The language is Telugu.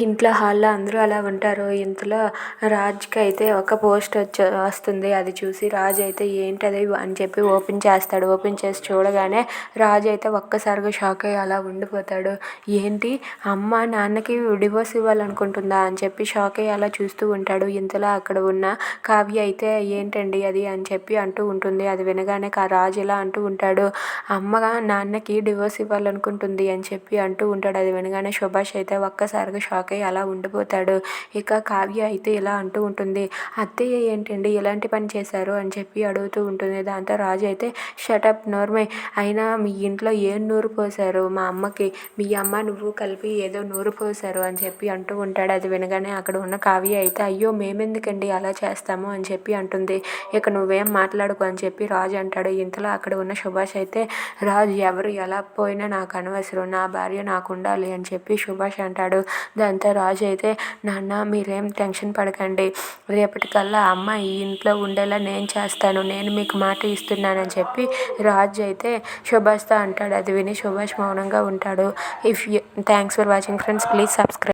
ఇంట్లో హాల్లో అందరూ అలా ఉంటారు. ఇంతలో రాజ్‌కి అయితే ఒక పోస్ట్ వస్తుంది. అది చూసి రాజు అయితే ఏంటది అని చెప్పి ఓపెన్ చేస్తాడు. ఓపెన్ చేసి చూడగానే రాజు అయితే ఒక్కసారిగా షాక్ అయ్యి అలా ఉండిపోతాడు. ఏంటి అమ్మ నాన్నకి డివోర్స్ ఇవ్వాలనుకుంటుందా అని చెప్పి షాక్ అయ్యి అలా చూస్తూ ఉంటాడు. ఇంతలో అక్కడ ఉన్న కావ్య అయితే ఏంటండి అది అని చెప్పి అంటూ ఉంటుంది. అది వినగానే రాజు ఇలా అంటూ ఉంటాడు, అమ్మ నాన్నకి డివోర్స్ ఇవ్వాలనుకుంటుంది అని చెప్పి అంటూ ఉంటాడు. అది వినగానే సుభాష్ అయితే ఒక్కసారిగా షాక్ అయ్యి అలా ఉండిపోతాడు. ఇక కావ్య అయితే ఇలా అంటూ ఉంటుంది, అత్తయ్య ఏంటండి ఇలాంటి పని చేశారు అని చెప్పి అడుగుతూ ఉంటుంది. దాంతో రాజు అయితే షటప్ నోర్మై, అయినా మీ ఇంట్లో ఏం నూరు పోశారు, మా అమ్మకి మీ అమ్మ నువ్వు కలిపి ఏదో నూరు పోశారు అని చెప్పి అంటూ ఉంటాడు. అది వినగానే అక్కడ ఉన్న కావ్య అయితే అయ్యో మేమెందుకండి అలా చేస్తాము అని చెప్పి అంటుంది. ఇక నువ్వేం మాట్లాడుకో అని చెప్పి రాజు అంటాడు. ఇంతలో అక్కడ ఉన్న సుభాష్ అయితే రాజు ఎవరు ఎలా పోయినా నాకు అనవసరం, నా భార్య నాకు ఉండాలి అని చెప్పి సుభాష్ అంటాడు. దాంతో రాజు అయితే నాన్న మీరేం టెన్షన్ పడకండి, రేపటికల్లా అమ్మ ఈ ఇంట్లో ఉండేలా నేను చేస్తాను, నేను మీకు మాట ఇస్తున్నానని చెప్పి రాజు అయితే సుభాష్తో అంటాడు. అది విని సుభాష్ మౌనంగా ఉంటాడు. Thanks for watching friends, please subscribe.